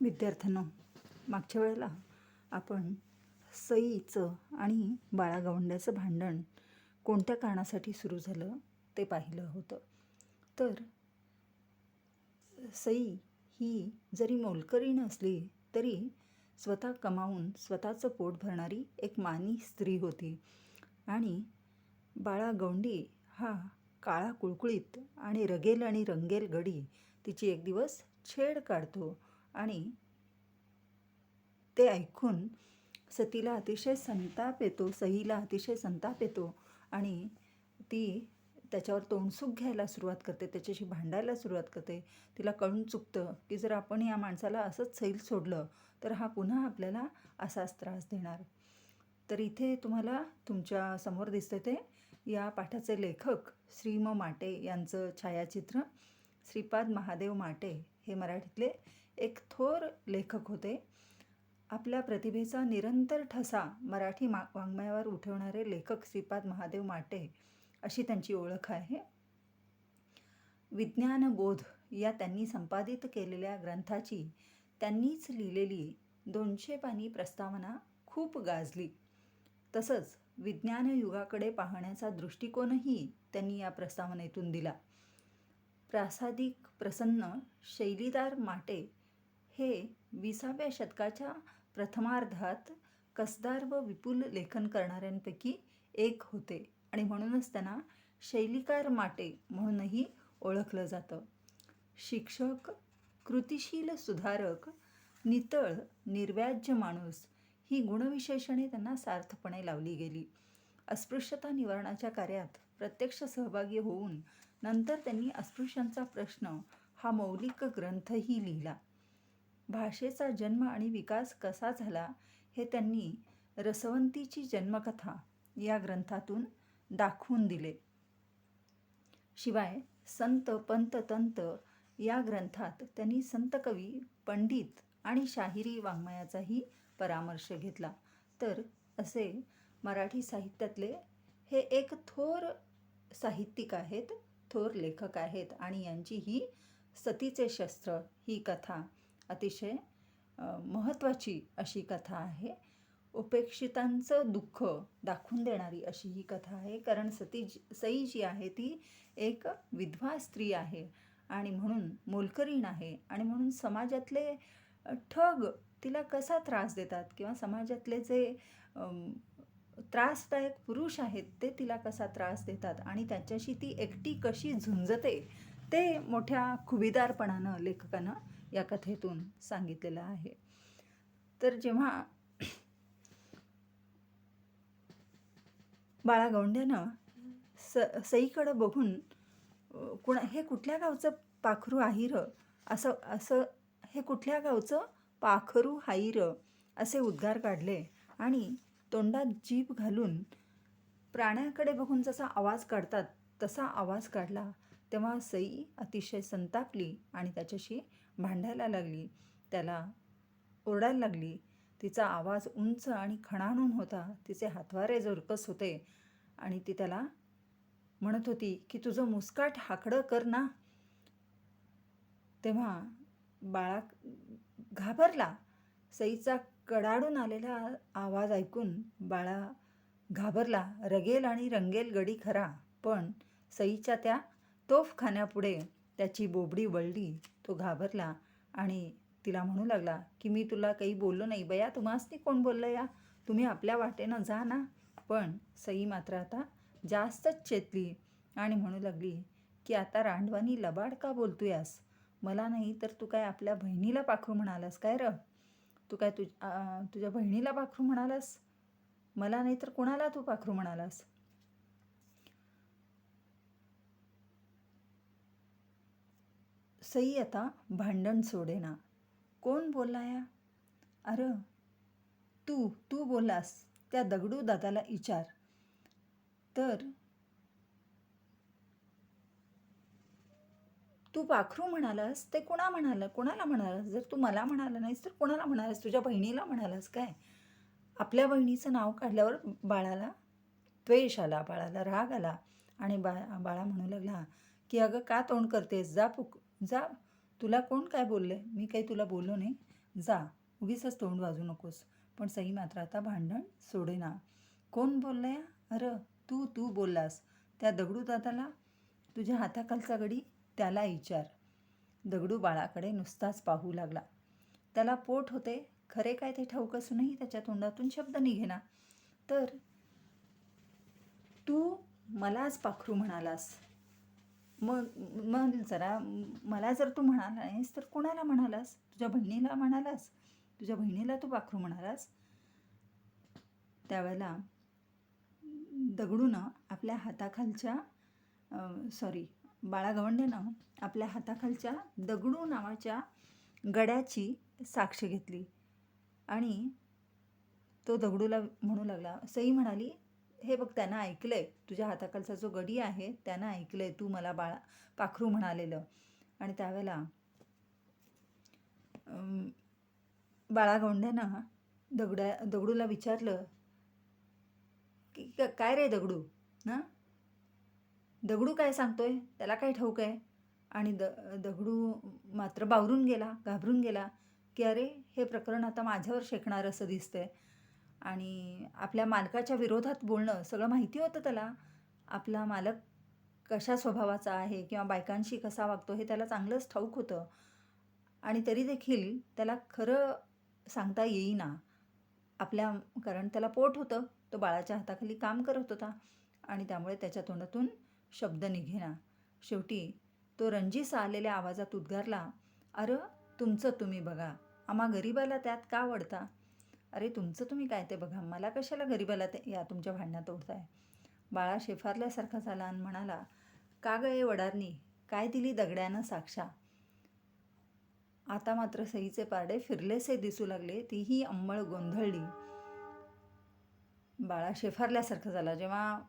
विद्यार्थ्यांनो, मागच्या वेळेला आपण सईचं आणि बाळागवंड्याचं भांडण कोणत्या कारणासाठी सुरू झालं ते पाहिलं होतं. तर सई ही जरी मोलकरी नसली तरी स्वतः कमावून स्वतःचं पोट भरणारी एक मानी स्त्री होती आणि बाळागवंडी हा काळा कुळकुळीत आणि रगेल आणि रंगेल गडी तिची एक दिवस छेड काढतो आणि ते ऐकून सतीला अतिशय संताप येतो, सईला अतिशय संताप येतो आणि ती त्याच्यावर तोंडसुख घ्यायला सुरुवात करते, त्याच्याशी भांडायला सुरुवात करते. तिला कळून चुकतं की जर आपण या माणसाला असंच सैल सोडलं तर हा पुन्हा आपल्याला असाच त्रास देणार. तर इथे तुम्हाला तुमच्या समोर दिसते ते या पाठाचे लेखक श्री म माटे यांचं छायाचित्र. श्रीपाद महादेव माटे हे मराठीतले एक थोर लेखक होते. आपल्या प्रतिभेचा निरंतर ठसा मराठी वाङ्मयावर उठवणारे लेखक श्रीपाद महादेव माटे अशी त्यांची ओळख आहे. विज्ञानबोध या त्यांनी संपादित केलेल्या ग्रंथाची त्यांनीच लिहिलेली 200 पानी प्रस्तावना खूप गाजली. तसंच विज्ञान युगाकडे पाहण्याचा दृष्टिकोनही त्यांनी या प्रस्तावनेतून दिला. प्रासादिक प्रसन्न शैलीदार माटे हे 20व्या शतकाच्या प्रथमार्धात कसदार व विपुल लेखन करणाऱ्यांपैकी एक होते आणि म्हणूनच त्यांना शैलीकार माटे म्हणूनही ओळखलं जातं. शिक्षक, कृतिशील सुधारक, नितळ निर्व्याज्य माणूस ही गुणविशेषणे त्यांना सार्थपणे लावली गेली. अस्पृश्यता निवारणाच्या कार्यात प्रत्यक्ष सहभागी होऊन नंतर त्यांनी अस्पृश्यांचा प्रश्न हा मौलिक ग्रंथही लिहिला. भाषेचा जन्म आणि विकास कसा झाला हे त्यांनी रसवंतीची जन्मकथा या ग्रंथातून दाखवून दिले. शिवाय संत पंत तंत या ग्रंथात त्यांनी संतकवी, पंडित आणि शाहिरी वाङ्मयाचाही परामर्श घेतला. तर असे मराठी साहित्यातले हे एक थोर साहित्यिक आहेत, थोर लेखक आहेत आणि यांची ही सतीचे शस्त्र ही कथा अतिशय महत्त्वाची अशी कथा आहे. उपेक्षितांचं दुःख दाखवून देणारी अशी ही कथा आहे. कारण सई जी आहे ती एक विधवा स्त्री आहे आणि म्हणून मोलकरीण आहे आणि म्हणून समाजातले ठग तिला कसा त्रास देतात किंवा समाजातले जे त्रासदायक पुरुष आहेत ते तिला कसा त्रास देतात आणि त्याच्याशी ती एकटी कशी झुंजते ते मोठ्या खुबीदारपणानं लेखकानं या कथेतून सांगितलेलं आहे. तर जेव्हा बाळागवंड्यानं सईकडं बघून हे कुठल्या गावचं पाखरू आहिर असं हे कुठल्या गावचं पाखरू हाईर असे उद्गार काढले आणि तोंडात जीभ घालून प्राण्याकडे बघून जसा आवाज काढतात तसा आवाज काढला. तेव्हा सई अतिशय संतापली आणि त्याच्याशी भांडायला लागली, त्याला ओरडायला लागली. तिचा आवाज उंच आणि खणाणून होता, तिचे हातवारे जोरकस होते आणि ती त्याला म्हणत होती की तुझं मुस्काट हाकडं कर ना. तेव्हा बाळा घाबरला. सईचा कडाडून आलेला आवाज ऐकून बाळा घाबरला. रगेल आणि रंगेल गडी खरा, पण सईच्या त्या तोफखान्यापुढे त्याची बोबडी वळली. तो घाबरला आणि तिला म्हणू लागला की मी तुला काही बोललो नाही. बया तुम्हासनी कोण बोललं या, तुम्ही आपल्या वाटेनं जा ना. पण सई मात्र आता जास्तच चेतली आणि म्हणू लागली की आता रांडवानी लबाड का बोलतोयास? मला नाही तर तू काय आपल्या बहिणीला पाखरू म्हणालास काय र? तू काय तुझ्या बहिणीला पाखरू म्हणालास? मला नाही तर कोणाला तू पाखरू म्हणालास? सई आता भांडण सोडेना. कोण बोलला या? अरे तू बोललास, त्या दगडू दादाला विचार. तर तू पाखरू म्हणालास ते कोणाला म्हणालास? जर तू मला म्हणाला नाहीस तर कोणाला म्हणालास? तुझ्या बहिणीला म्हणालास काय? आपल्या बहिणीचं नाव काढल्यावर बाळाला द्वेष आला, बाळाला राग आला आणि बाळा म्हणू लागला की अगं का तोंड करतेस? जा जा, तुला कोण काय बोलले? मी काही तुला बोललो नाही. जा, उगीचच तोंड वाजू नकोस. पण सई मात्र आता भांडण सोडेना. कोण बोललंय? अरे तू तू बोललास. त्या दगडू दादाला? तुझ्या हाताखालचा गडी? त्याला विचार. दगडू बाळाकडे नुसताच पाहू लागला. त्याला पोट होते, खरे काय ते ठाऊक असूनही त्याच्या तोंडातून शब्द निघेना. तर तू मलाच पाखरू म्हणालास. मग मग जरा मला जर तू म्हणाला नाहीस तर कोणाला म्हणालास? तुझ्या बहिणीला म्हणालास? तुझ्या बहिणीला तू पाखरू म्हणालास? त्यावेळेला दगडूनं आपल्या हाताखालच्या बाळा गवंड्यानं आपल्या हाताखालच्या दगडू नावाच्या गड्याची साक्ष घेतली आणि तो दगडूला म्हणू लागला. सई म्हणाली, हे बघ त्यानं ऐकलंय, तुझ्या हाताखालचा जो गडी आहे त्यानं ऐकलंय तू मला पाखरू म्हणालेलं. आणि त्यावेळेला बाळा गवंड्यानं दगडूला विचारलं की काय रे दगडू, ना दगडू काय सांगतोय, त्याला काय ठाऊक आहे? आणि दगडू मात्र बावरून गेला, घाबरून गेला की अरे हे प्रकरण आता माझ्यावर शेकणार असं दिसतंय. आणि आपल्या मालकाच्या विरोधात बोलणं सगळं माहिती होतं त्याला. आपला मालक कशा स्वभावाचा आहे किंवा बायकांशी कसा वागतो हे त्याला चांगलंच ठाऊक होतं. आणि तरी देखील त्याला खरं सांगता येईना. कारण त्याला पोट होतं, तो बाळाच्या हाताखाली काम करत होता आणि त्यामुळे त्याच्या तोंडातून शब्द निघेना. शेवटी तो रंजीस आलेल्या आवाजात उद्गारला, अरे तुमचं तुम्ही बघा, आम्हा गरीबाला त्यात का वडता? अरे तुमचं तुम्ही काय ते बघा, मला कशाला गरीबाला या तुमच्या भांडणात ओढताय? बाळा शेफारल्यासारखा झाला आणि म्हणाला, का ग ये वडारणी, काय दिली दगड्यानं साक्षा? आता मात्र सईचे पारडे फिरलेसे दिसू लागले. तीही अंमळ गोंधळली. बाळा शेफारल्यासारखं झाला जेव्हा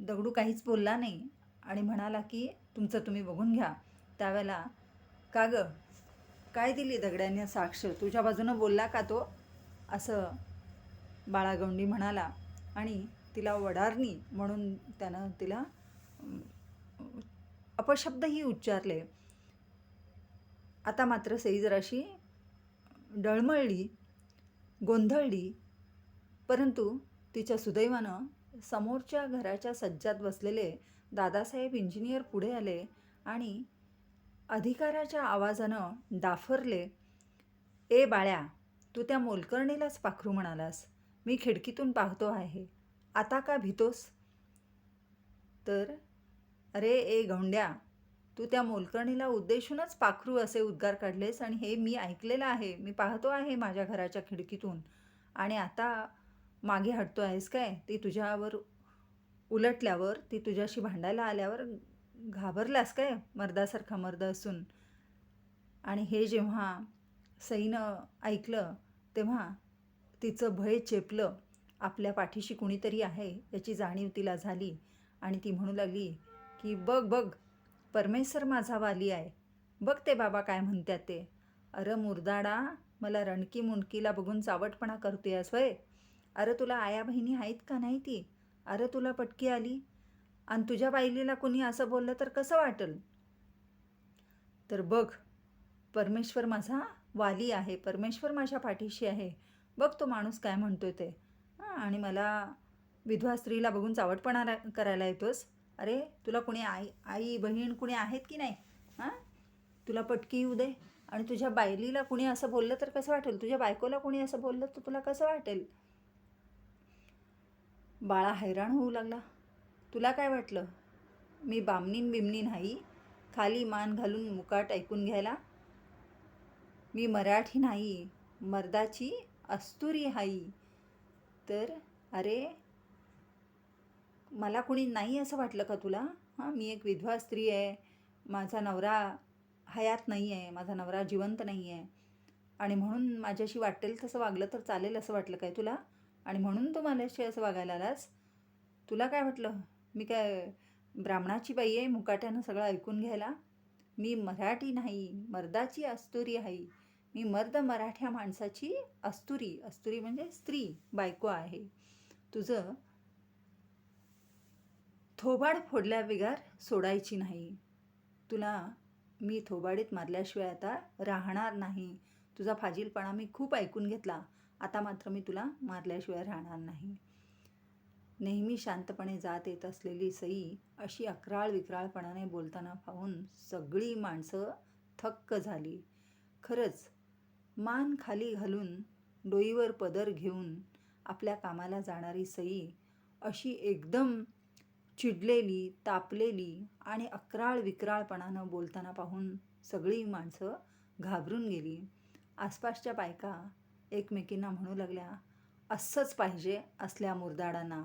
दगडू काहीच बोलला नाही आणि म्हणाला की तुमचं तुम्ही बघून घ्या. त्यावेळेला का ग काय दिली दगड्याने साक्ष, तुझ्या बाजूनं बोलला का तो? असं बाळागवंडी म्हणाला आणि तिला वडारणी म्हणून त्यानं तिला अपशब्दही उच्चारले. आता मात्र सई जराशी डळमळली, गोंधळली. परंतु तिच्या सुदैवानं समोरच्या घराच्या सज्जात बसलेले दादासाहेब इंजिनियर पुढे आले आणि अधिकाराच्या आवाजानं डाफरले, ए बाळ्या, तू त्या मोलकर्णीलाच पाखरू म्हणालास. मी खिडकीतून पाहतो आहे, आता का भीतोस? तर अरे ए गवंड्या, तू त्या मोलकर्णीला उद्देशूनच पाखरू असे उद्गार काढलेस आणि हे मी ऐकलेलं आहे, मी पाहतो आहे माझ्या घराच्या खिडकीतून. आणि आता मागे हटतो आहेस काय? ती तुझ्यावर उलटल्यावर, ती तुझ्याशी भांडायला आल्यावर घाबरलास काय मर्दासारखा मर्द असून? आणि हे जेव्हा सईनं ऐकलं तेव्हा तिचं भय चेपलं. आपल्या पाठीशी कुणीतरी आहे याची जाणीव तिला झाली आणि ती म्हणू लागली की बघ बघ, परमेश्वर माझा वाली आहे, बघ ते बाबा काय म्हणतात ते. अरे मुर्दाडा, मला रणकी मुंडकीला बघून चावटपणा करतेस वय? अरे तुला आया बहिणी आहेत का नाही ती? अरे तुला पटकी आली आणि तुझ्या बायलीला कुणी असं बोललं तर कसं वाटेल? तर बघ, परमेश्वर माझा वाली आहे, परमेश्वर माझ्या पाठीशी आहे, बघ तो माणूस काय म्हणतोय ते. आणि मला विधवा स्त्रीला बघून चावटपणा करायला येतोस? अरे तुला कुणी आई बहीण कुणी आहेत की नाही? तुला पटकी येऊ दे. आणि तुझ्या बायलीला कुणी असं बोललं तर कसं वाटेल? तुझ्या बायकोला कुणी असं बोललं तर तुला कसं वाटेल? बाळा हैराण होऊ लागला. तुला काय वाटलं मी बामणीन बिमणी नाही, खाली मान घालून मुकाट ऐकून घ्यायला? मी मराठी नाही, मर्दाची अस्तुरी हाई. तर अरे मला कुणी नाही असं वाटलं का तुला? मी एक विधवा स्त्री आहे, माझा नवरा हयात नाही आहे, माझा नवरा जिवंत नाही आहे आणि म्हणून माझ्याशी वाटेल तसं वागलं तर चालेल असं वाटलं काय तुला? आणि म्हणून तू माझ्याशी असं वागायला आलास? तुला काय वाटलं मी काय ब्राह्मणाची बाई आहे मुकाट्यानं सगळं ऐकून घ्यायला? मी मराठी नाही, मर्दाची अस्तुरी हाई. मी मर्द मराठ्या माणसाची अस्तुरी, अस्तुरी म्हणजे स्त्री, बायको आहे. तुझं थोबाड फोडल्या बिगार सोडायची नाही. तुला मी थोबाडीत मारल्याशिवाय आता राहणार नाही. तुझा फाजीलपणा मी खूप ऐकून घेतला. आता मात्र मी तुला मारल्याशिवाय राहणार नाही. नेहमी शांतपणे जात येत असलेली सई अशी अक्राळ विक्राळपणाने बोलताना पाहून सगळी माणसं थक्क झाली. खरंच मान खाली घालून डोईवर पदर घेऊन आपल्या कामाला जाणारी सई अशी एकदम चिडलेली, तापलेली आणि अक्राळ विक्राळपणानं बोलताना पाहून सगळी माणसं घाबरून गेली. आसपासच्या बायका एकमेकींना म्हणू लागल्या, असंच पाहिजे असल्या मुरदाडांना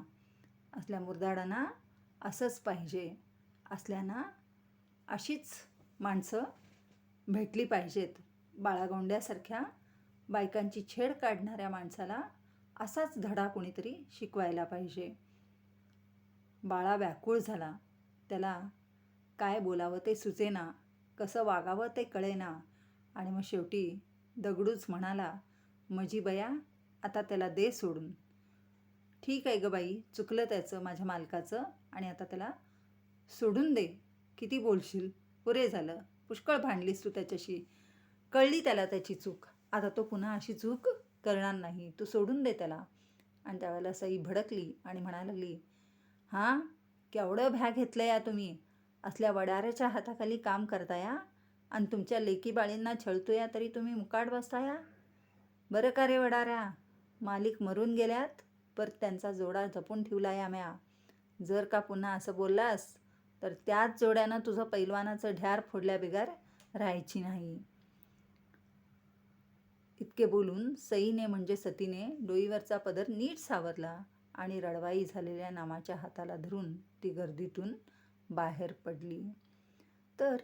असंच पाहिजे, असल्याना अशीच माणसं भेटली पाहिजेत. बाळागोंड्यासारख्या बायकांची छेड काढणाऱ्या माणसाला असाच धडा कोणीतरी शिकवायला पाहिजे. बाळा व्याकुळ झाला. त्याला काय बोलावं ते सुचेना, कसं वागावं ते कळेना. आणि मग शेवटी दगडूच म्हणाला, मजी बया, आता त्याला दे सोडून. ठीक आहे ग बाई, चुकलं त्याचं, माझ्या मालकाचं, आणि आता त्याला सोडून दे. किती बोलशील, पुरे झालं. पुष्कळ भांडलीस तू त्याच्याशी. कळली त्याला त्याची चूक. आता तो पुन्हा अशी चूक करणार नाही. तू सोडून दे त्याला. आणि त्यावेळेला सई भडकली आणि म्हणायला लागली, हां, केवढं भ्या घेतलं या तुम्ही. असल्या वडाऱ्याच्या हाताखाली काम करताया आणि तुमच्या लेकी बाळींना छळतोया तरी तुम्ही मुकाट बसताया. बरं का रे वडाऱ्या, मालिक मरून गेल्यात, पर त्यांचा जोडा जपून ठेवला या म्या. जर का पुन्हा असं बोललास तर त्याच जोड्यानं तुझं पैलवानाचं ढ्यार फोडल्याबिगर राहायची नाही. इतके बोलून सईने म्हणजे सतीने डोईवरचा पदर नीट सावरला आणि रडवाई झालेल्या नामाच्या हाताला धरून ती गर्दीतून बाहेर पडली. तर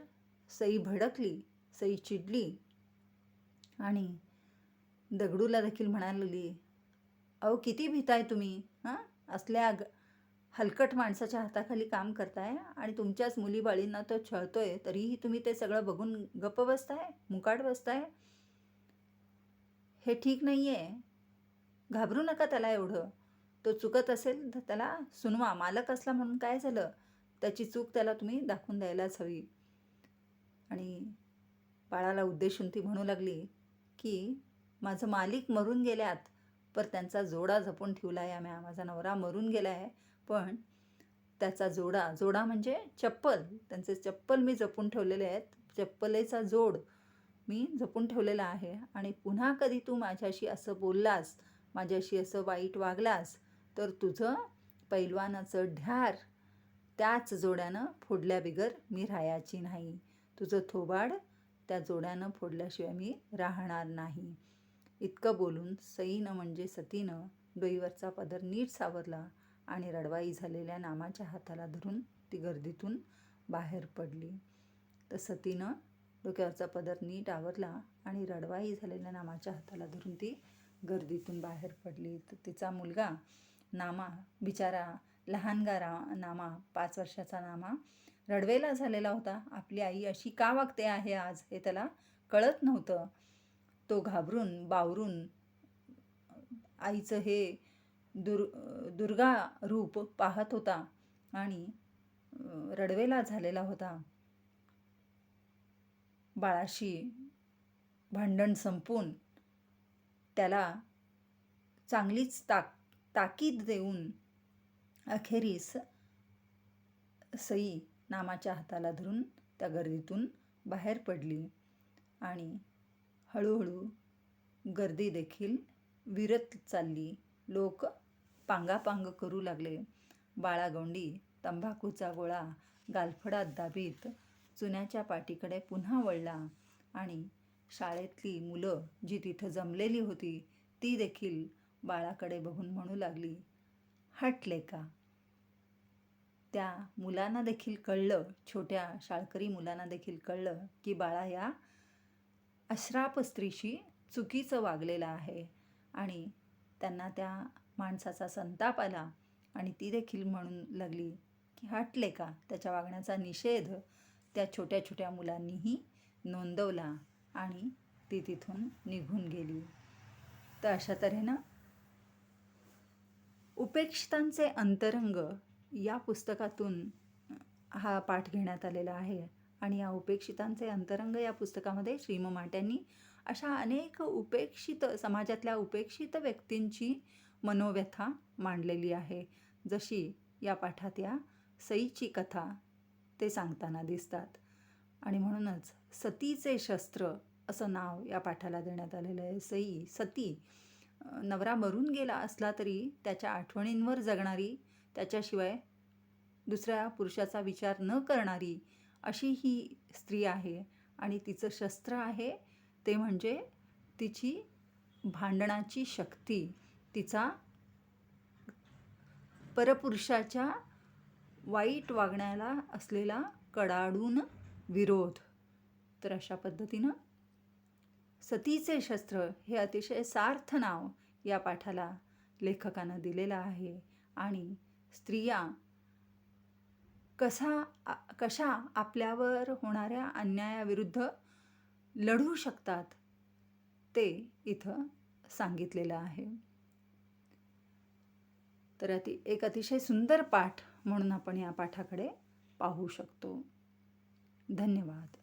सई भडकली, सई चिडली आणि दगडूला देखील म्हणायला लागली, अहो किती भीताय तुम्ही, हां, असल्या हलकट माणसाच्या हाताखाली काम करताय आणि तुमच्याच मुलीबाळींना तो छळतोय तरीही तुम्ही ते सगळं बघून गप्प बसताय, मुकाट बसताय. हे ठीक नाही आहे. घाबरू नका त्याला एवढं. तो चुकत असेल तर त्याला सुनवा. मालक असला म्हणून काय झालं, त्याची चूक त्याला तुम्ही दाखवून द्यायलाच हवी. आणि बाळाला उद्देशून ती म्हणू लागली की माझं मालिक मरून गेल्यात, पर त्यांचा जोडा जपून ठेवला या म्या. माझा नवरा मरून गेला आहे, पण त्याचा जोडा म्हणजे चप्पल, त्यांचे चप्पल मी जपून ठेवलेले आहेत. चप्पलेचा जोड मी जपून ठेवलेला आहे. आणि पुन्हा कधी तू माझ्याशी असं बोललास, माझ्याशी असं वाईट वागलास, तर तुझं पैलवानाचं ढ्यार त्याच जोड्यानं फोडल्याबिगर मी राहायची नाही. तुझं थोबाड त्या जोड्यानं फोडल्याशिवाय मी राहणार नाही. इतकं बोलून सईनं म्हणजे सतीनं डोईवरचा पदर नीट सावरला आणि रडवाई झालेल्या नामाच्या हाताला धरून ती गर्दीतून बाहेर पडली. तर सतीनं डोक्यावरचा पदर नीट आवरला आणि रडवाई झालेल्या नामाच्या हाताला धरून ती गर्दीतून बाहेर पडली. तर तिचा मुलगा नामा, बिचारा लहानगा नामा, 5 वर्षाचा नामा रडवेला झालेला होता. आपली आई अशी का वागते आहे आज हे त्याला कळत नव्हतं. तो घाबरून बावरून आईचं हे दुर्गा रूप पाहत होता आणि रडवेला झालेला होता. बाळाशी भांडण संपून त्याला चांगलीच ताकीद देऊन अखेरीस सई नामाच्या हाताला धरून त्या गर्दीतून बाहेर पडली. आणि हळूहळू गर्दी देखील विरत चालली. लोक पांगापांग करू लागले. बाळागोंडी तंबाखूचा गोळा गालफडात दाबीत चुन्याच्या पाटीकडे पुन्हा वळला आणि शाळेतली मुलं जी तिथं जमलेली होती ती देखील बाळाकडे बघून म्हणू लागली, हटले का. त्या मुलांना देखील कळलं, छोट्या शाळकरी मुलांना देखील कळलं की बाळा या अश्राप स्त्रीशी चुकीचं वागलेलं आहे. आणि त्यांना त्या माणसाचा संताप आला आणि ती देखील म्हणू लागली की हटले का. त्याच्या वागण्याचा निषेध त्या छोट्या छोट्या मुलांनीही नोंदवला आणि ती तिथून निघून गेली. तर अशा तऱ्हेनं उपेक्षितांचे अंतरंग या पुस्तकातून हा पाठ घेण्यात आलेला आहे. आणि या उपेक्षितांचे अंतरंग या पुस्तकामध्ये श्री म. माट्यांनी अशा अनेक समाजातल्या उपेक्षित व्यक्तींची मनोव्यथा मांडलेली आहे. जशी या पाठात या सईची कथा ते सांगताना दिसतात. आणि म्हणूनच सतीचे शस्त्र असं नाव या पाठाला देण्यात आलेलं आहे. सती नवरा मरून गेला असला तरी त्याच्या आठवणींवर जगणारी, त्याच्याशिवाय दुसऱ्या पुरुषाचा विचार न करणारी अशी ही स्त्री आहे. आणि तिचं शस्त्र आहे ते म्हणजे तिची भांडणाची शक्ती, तिचा परपुरुषाच्या वाईट वागण्याला असलेला कडाडून विरोध. तर अशा पद्धतीनं सतीचे शस्त्र हे अतिशय सार्थ नाव या पाठाला लेखकानं दिलेलं आहे. आणि स्त्रिया कशा आपल्यावर होणाऱ्या अन्यायाविरुद्ध लढू शकतात ते इथं सांगितलेलं आहे. तर एक अतिशय सुंदर पाठ म्हणून आपण या पाठाकडे पाहू शकतो. धन्यवाद.